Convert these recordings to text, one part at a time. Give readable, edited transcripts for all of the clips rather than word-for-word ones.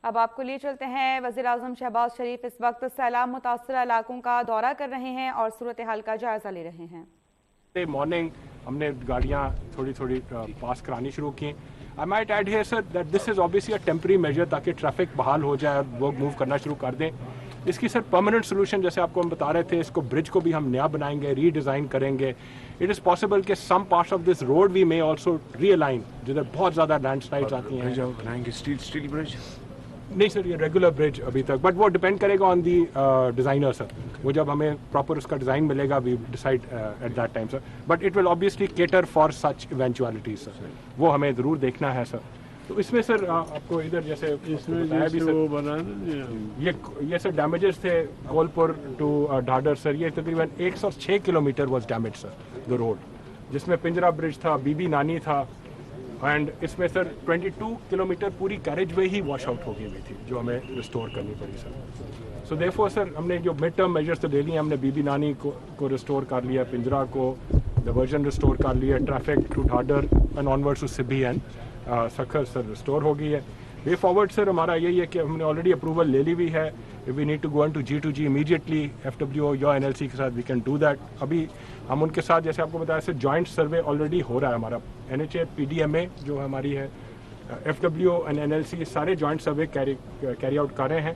اب آپ کو لیے چلتے ہیں، وزیر اعظم شہباز شریف اس وقت سیلاب متاثرہ علاقوں کا دورہ کر رہے ہیں اور صورتحال کا جائزہ لے رہے ہیں۔ مارننگ ہم نے گاڑیاں تھوڑی تھوڑی پاس کرانی شروع کی۔ I might add here sir that this is obviously a temporary measure تاکہ ٹریفک بحال ہو جائے اور لوگ موو کرنا شروع کر دیں۔ اس کی سر پرماننٹ سولوشن جیسے آپ کو ہم بتا رہے تھے، اس کو برج کو بھی ہم نیا بنائیں گے، ری ڈیزائن کریں گے۔ اٹ از پاسبل کہ some parts of this road we may also realign, جدھر بہت زیادہ لینڈ سلائڈز آتی ہیں۔ بنائیں گے اسٹیل برج؟ نہیں سر، یہ ریگولر برج ابھی تک، بٹ وہ ڈپینڈ کرے گا آن دی ڈیزائنر سر۔ وہ جب ہمیں پراپر اس کا ڈیزائن ملے گا we decide at that time sir, but it will obviously cater for such eventualities sir, وہ ہمیں ضرور دیکھنا ہے سر۔ تو اس میں سر آپ کو ادھر جیسے بتایا بھی سر، یہ سر ڈیمیجز تھے کولپور ٹو ڈھاڈر سر، یہ تقریباً 106 kilometre was damage sir the road, جس میں پنجرا برج تھا، بی بی نانی تھا، اینڈ اس میں سر 22 کلومیٹر پوری کیریج وے ہی واش آؤٹ ہو گئی ہوئی تھی جو ہمیں ریسٹور کرنی پڑی سر۔ سو دیرفور سر ہم نے جو مڈ ٹرم میجرز تو لے لیے، ہم نے بی بی نانی کو ریسٹور کر لیا، پنجرا کو ڈیورژن ریسٹور کر لیا، traffic to Dhadar and onward to Sibi and Sukkur sir restore ہو گئی ہے۔ وے فارورڈ سر ہمارا یہی ہے کہ ہم نے آلریڈی اپروول لے لی ہوئی ہے، we need to go in to G immediately, F W O یا NLC کے ساتھ وی کین ڈو دیٹ۔ ابھی ہم ان کے ساتھ جیسے آپ کو بتایا سر جوائنٹ سروے آلریڈی ہو رہا ہے ہمارا، NHA PDMA جو ہماری ہے، FWO اینڈ NLC سارے جوائنٹ سروے کیری آؤٹ کر رہے ہیں۔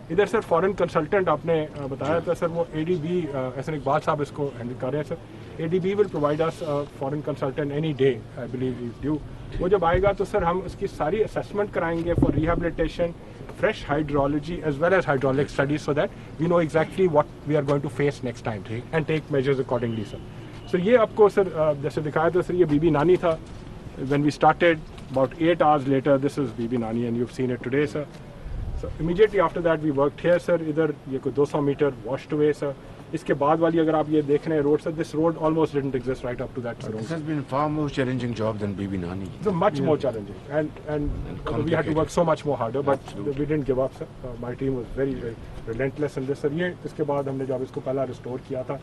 ادھر سر فارن کنسلٹنٹ آپ نے بتایا تھا سر، وہ ADB احسن اقبال صاحب اس کو ہینڈل کر رہے ہیں sir. ADB will provide us foreign consultant any day I believe is due. وہ جب آئے گا تو سر ہم اس کی ساری اسیسمنٹ کرائیں گے for rehabilitation, fresh hydrology as well as hydraulic studies so that we know exactly what we are going to face next time and take measures accordingly sir. So یہ آپ کو سر جیسے دکھایا تھا سر، یہ بی بی نانی تھا when we started, about 8 hours later this is be be نانی and you've seen it today sir. So immediately after that we worked here sir، ادھر یہ کوئی 200 میٹر washed away sir۔ اس کے بعد والی اگر آپ یہ دیکھ رہے ہیں road sir, this road almost didn't exist right up to that sir. This has been far more challenging job than BB Nani. So much more challenging and we had to work so much more harder, but we didn't give up sir. My team was very relentless in this sir. یہ اس کے بعد ہم نے جب اس کو پہلا restore کیا تھا،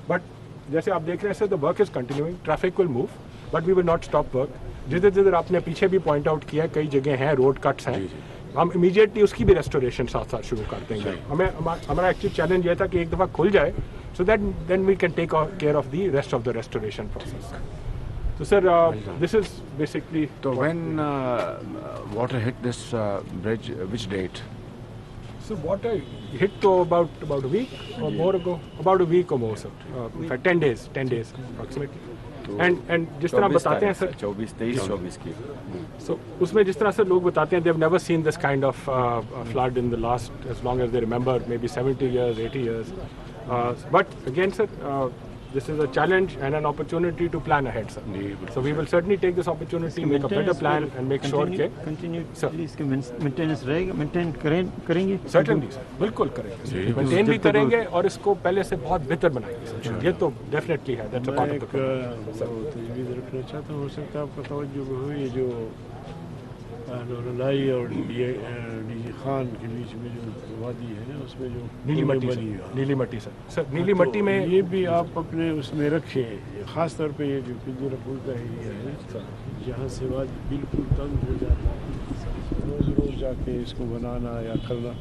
بٹ جیسے آپ دیکھ رہے ہیں سر the work is continuing, traffic will move but we will not stop work. جدھر آپ نے پیچھے بھی پوائنٹ آؤٹ کیا کئی جگہ ہیں روڈ کٹس ہیں، ہم امیڈیٹلی اس کی بھی ریسٹوریشن ساتھ ساتھ شروع کر دیں گے۔ ہمارا ایکچولی چیلنج یہ تھا کہ ایک دفعہ کھل جائے so that then we can take care of the rest of the restoration process. So sir, this is basically. So when water hit this bridge, which date? So water hit to about a week or more ago, about a week or more sir. In fact 10 days approximately. And جس طرح بتاتے ہیں سر 24 کی، so اس میں جس طرح سے لوگ بتاتے ہیں they've never seen this kind of flood in the last, as long as they remember, maybe 70 years, 80 years. But again sir, this is a challenge and an opportunity to plan ahead sir. So we will certainly take this opportunity, make a better plan and make sure کہ اس کے maintenance رہے گا، maintain کریں گے certainly sir، بالکل کریں گے، maintain بھی کریں گے اور اس کو پہلے سے بہت بہتر بنائیں گے، یہ تو ڈیفینیٹلی ہے۔ that's a part of the program. تجویز رکھنا چاہتا ہوں، ہو سکتا ہے آپ کا توجہ میں ہو، یہ جو نورالائی اور ڈی جی خان کے بیچ میں جو وادی ہے اس میں جو نیلی مٹی سر، نیلی مٹی میں یہ بھی آپ اپنے اس میں رکھیں، خاص طور پہ یہ جو پنجرا پل کا ایریا ہے جہاں سے وادی بالکل تنگ ہو جاتا ہے، روز جا کے اس کو بنانا یا کرنا،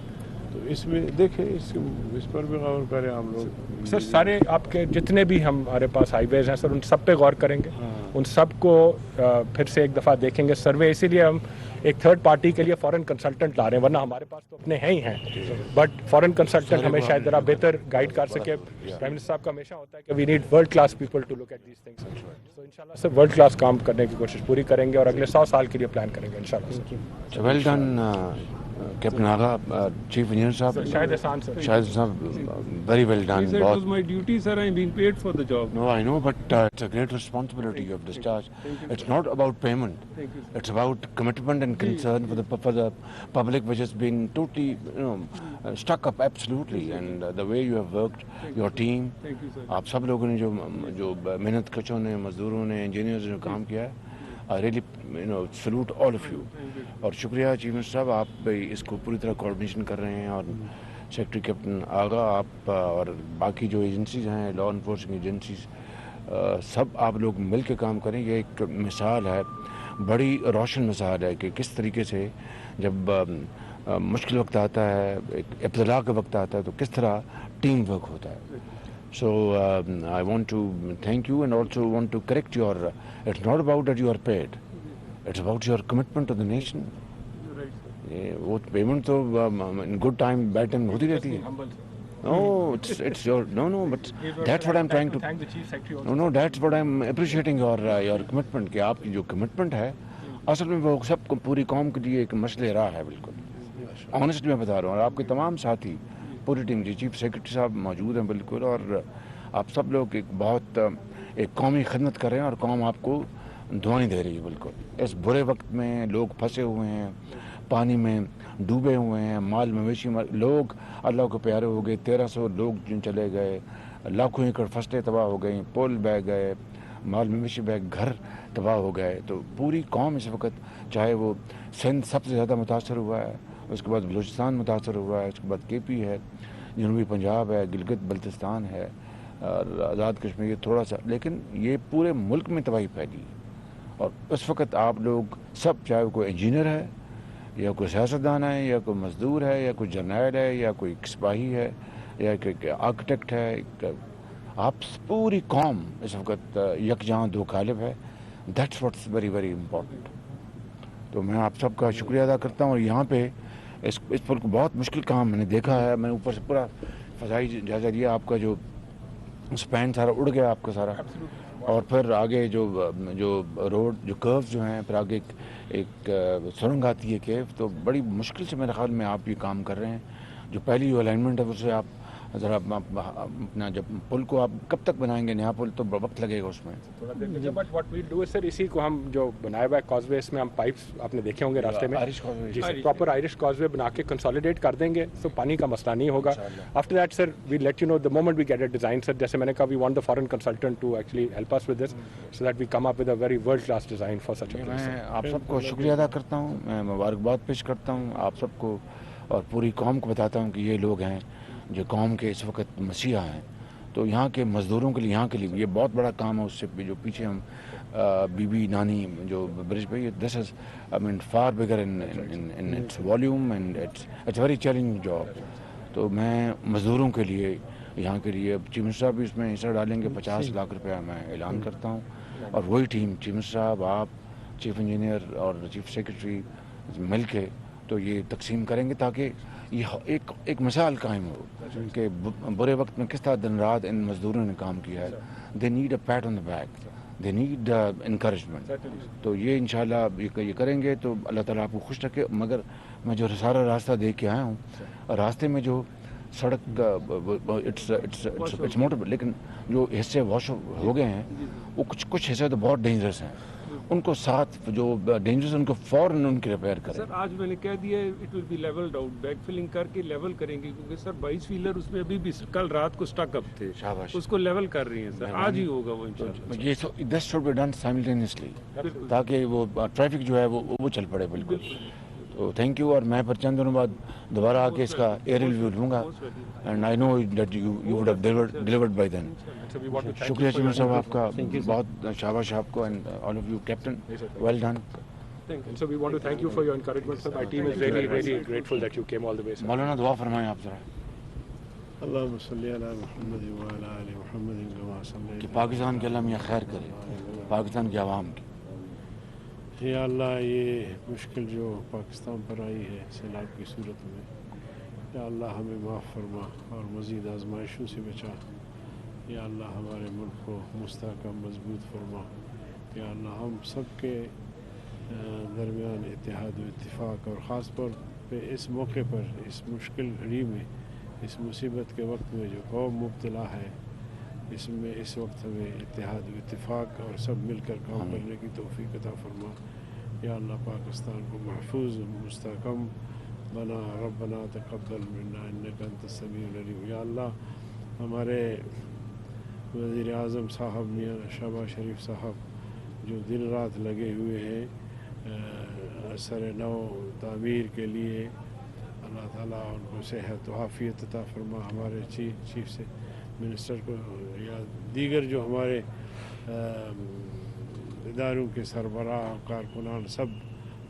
تو اس میں دیکھیں اس پر بھی غور کریں ہم لوگ سر۔ سارے آپ کے جتنے بھی ہمارے پاس ہائی ویز ہیں سر، ان سب پہ غور کریں گے، ان سب کو پھر سے ایک دفعہ دیکھیں گے سروے، اسی لیے ہم ایک تھرڈ پارٹی کے لیے فارن کنسلٹنٹ لا رہے ہیں، ورنہ ہمارے پاس تو اپنے ہیں ہی ہیں، بٹ فارن کنسلٹنٹ ہمیں شاید ذرا بہتر گائیڈ کر سکے۔ پرائم منسٹر صاحب کا ہمیشہ ہوتا ہے کہ we need world class people to look at these things, so انشاءاللہ سر ورلڈ کلاس کام کرنے کی کوشش پوری کریں گے اور اگلے 100 سال کے لیے پلان کریں گے انشاءاللہ۔ ویل ڈن کیپٹن آغا، چیف انجینئر صاحب، شاہد احسان سر، شاہد صاحب، very well done. It was my duty, sir. I'm being paid for the job. No, I know, but it's a great responsibility you have discharged. It's not about payment. It's about commitment and concern for the public, which has been totally, stuck up absolutely. And the way you have worked, your team. Thank you, sir. آپ سب لوگوں نے جو محنت کشوں نے، مزدوروں نے، engineers نے جو کام کیا ہے، I really salute all of you. اور شکریہ چیف منسٹر صاحب، آپ اس کو پوری طرح کوآرڈینیشن کر رہے ہیں، اور سیکرٹری کیپٹن آغا، آپ اور باقی جو ایجنسیز ہیں، لا انفورسنگ ایجنسیز، سب آپ لوگ مل کے کام کریں۔ یہ ایک مثال ہے، بڑی روشن مثال ہے کہ کس طریقے سے جب مشکل وقت آتا ہے, ایک ابتلا کا وقت آتا ہے, تو کس طرح ٹیم ورک ہوتا ہے. So I want to thank you and also want to correct your, it's not about that you are paid, it's about your commitment to the nation. وہ پیمنٹ تو in good time bad time ہوتی رہتی ہے. No, it's your, no, but that's what I'm trying to, thank the chief secretary also. no, that's what I'm appreciating your commitment, کہ آپ کی جو commitment ہے اصل میں وہ سب کو پوری قوم کے لیے ایک مشعل راہ ہے. بالکل آنیسٹ میں بتا رہا ہوں, اور آپ کے تمام ساتھی پوری ٹیم جی چیف سیکرٹری صاحب موجود ہیں بالکل, اور آپ سب لوگ ایک بہت ایک قومی خدمت کر رہے ہیں, اور قوم آپ کو دعائیں دے رہی ہے. بالکل اس برے وقت میں لوگ پھنسے ہوئے ہیں, پانی میں ڈوبے ہوئے ہیں, مال مویشی لوگ اللہ کو پیارے ہو گئے, 1300 لوگ چلے گئے, لاکھوں ایکڑ فصلیں تباہ ہو گئیں, پول بہ گئے, مال مویشی بہ, گھر تباہ ہو گئے. تو پوری قوم اس وقت, چاہے وہ سندھ سب سے زیادہ متاثر ہوا ہے, اس کے بعد بلوچستان متاثر ہوا ہے, اس کے بعد کے پی ہے, جنوبی پنجاب ہے, گلگت بلتستان ہے, اور آزاد کشمیر تھوڑا سا, لیکن یہ پورے ملک میں تباہی پھیلی. اور اس وقت آپ لوگ سب, چاہے کوئی انجینئر ہے یا کوئی سیاستدان ہے یا کوئی مزدور ہے یا کوئی جرنیل ہے یا کوئی سپاہی ہے یا کوئی آرکیٹیکٹ ہے, آپ پوری قوم اس وقت یکجاں دو قالب ہے. That's what's very very important. تو میں آپ سب کا شکریہ ادا کرتا ہوں. اور یہاں پہ اس پر بہت مشکل کام میں نے دیکھا ہے, میں اوپر سے پورا فضائی جائزہ لیا, آپ کا جو اسپین سارا اڑ گیا آپ کا سارا, اور پھر آگے جو روڈ جو کروز جو ہیں, پھر آگے ایک سرنگ آتی ہے کیف, تو بڑی مشکل سے میرے خیال میں آپ یہ کام کر رہے ہیں. جو پہلی جو الائنمنٹ ہے اسے آپ ذرا اپنا, جب پل کو آپ کب تک بنائیں گے نیا پل, تو وقت لگے گا اس میں. But what we do is sir, اسی کو ہم جو بنایا ہوا ہے کاز وے, اس میں ہم پائپس آپ نے دیکھے ہوں گے راستے میں, پراپر آئرش کاز وے بنا کے کنسالیڈیٹ کر دیں گے, تو پانی کا مسئلہ نہیں ہوگا. After that sir we let you know the moment we get a design. Sir جیسے میں نے کہا, we want the foreign consultant to actually help us with this, so that we come up with a very world class design for such a place. میں آپ سب کو شکریہ ادا کرتا ہوں, میں مبارکباد پیش کرتا ہوں آپ سب کو, اور پوری قوم کو بتاتا ہوں کہ یہ لوگ ہیں جو قوم کے اس وقت مسیحا ہیں. تو یہاں کے مزدوروں کے لیے, یہاں کے لیے یہ بہت بڑا کام ہے. اس سے جو پیچھے ہم بی بی نانی جو برج پہ, this is I mean far bigger in its volume and it's very challenging job. تو میں مزدوروں کے لیے, یہاں کے لیے, چیف منسٹر صاحب بھی اس میں حصہ ڈالیں گے, 50 لاکھ روپیہ میں اعلان کرتا ہوں. اور وہی ٹیم, چیف منسٹر صاحب, آپ, چیف انجینئر اور چیف سیکرٹری مل کے تو یہ تقسیم کریں گے, تاکہ یہ ایک مثال قائم ہو کہ برے وقت میں کس طرح دن رات ان مزدوروں نے کام کیا ہے. They need a pat on the back, they need encouragement. تو یہ انشاءاللہ یہ کریں گے تو اللہ تعالیٰ آپ کو خوش رکھے. مگر میں جو سارا راستہ دیکھ کے آیا ہوں, راستے میں جو سڑک اٹس موٹر, لیکن جو حصے واش ہو گئے ہیں وہ کچھ حصے تو بہت ڈینجرس ہیں, ان کو ساتھ جو ڈینجرس ان کو فوراً ان کی ریپیئر کریں. سر آج میں نے کہہ دیا it will be levelled out, back filling کر کے لیول کریں گے, کیونکہ سر 22 ویلر اس میں ابھی بھی کل رات کو سٹک اپ تھے, اس کو لیول کر رہی ہیں سر, آج ہی ہوگا وہ انشاءاللہ. یہ this should be done simultaneously, تاکہ وہ ٹریفک جو ہے وہ چل پڑے. بالکل. تو تھینک یو. اور میں پھر چند دنوں بعد دوبارہ آ کے اس کا ایئر ریویو لوں گا, and I know that you would have delivered by then. شکریہ چیمن صاحب آپ کا, بہت شاباش آپ کو, and all of you captain, well done. So we want to thank you for your encouragement, sir. My team is really grateful that you came all the way, sir. مولانا دعا فرمائیں آپ ذرا, اللهم صل على محمد وعلى آل محمد كما صليت. کہ پاکستان کے اللہ میاں خیر کرے, پاکستان کے عوام کی. یا اللہ, یہ مشکل جو پاکستان پر آئی ہے سیلاب کی صورت میں, یا اللہ ہمیں معاف فرما اور مزید آزمائشوں سے بچا. یا اللہ ہمارے ملک کو مستحکم مضبوط فرما. یا اللہ ہم سب کے درمیان اتحاد و اتفاق, اور خاص طور پہ اس موقع پر, اس مشکل گھڑی میں, اس مصیبت کے وقت میں جو قوم مبتلا ہے, اس میں اس وقت ہمیں اتحاد و اتفاق اور سب مل کر کام کرنے کی توفیق عطا فرما. یا اللہ پاکستان کو محفوظ مستحکم بنا. ربنا تقبل منا انک انت السمیع العلیم. یا اللہ ہمارے وزیر اعظم صاحب میاں شہباز شریف صاحب جو دن رات لگے ہوئے ہیں اثر نو تعمیر کے لیے, اللہ تعالیٰ ان کو صحت و عافیت عطا فرما. ہمارے چیف سے منسٹر کو یا دیگر جو ہمارے اداروں کے سربراہ کارکنان سب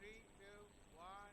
3 2 1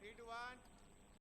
3 2 1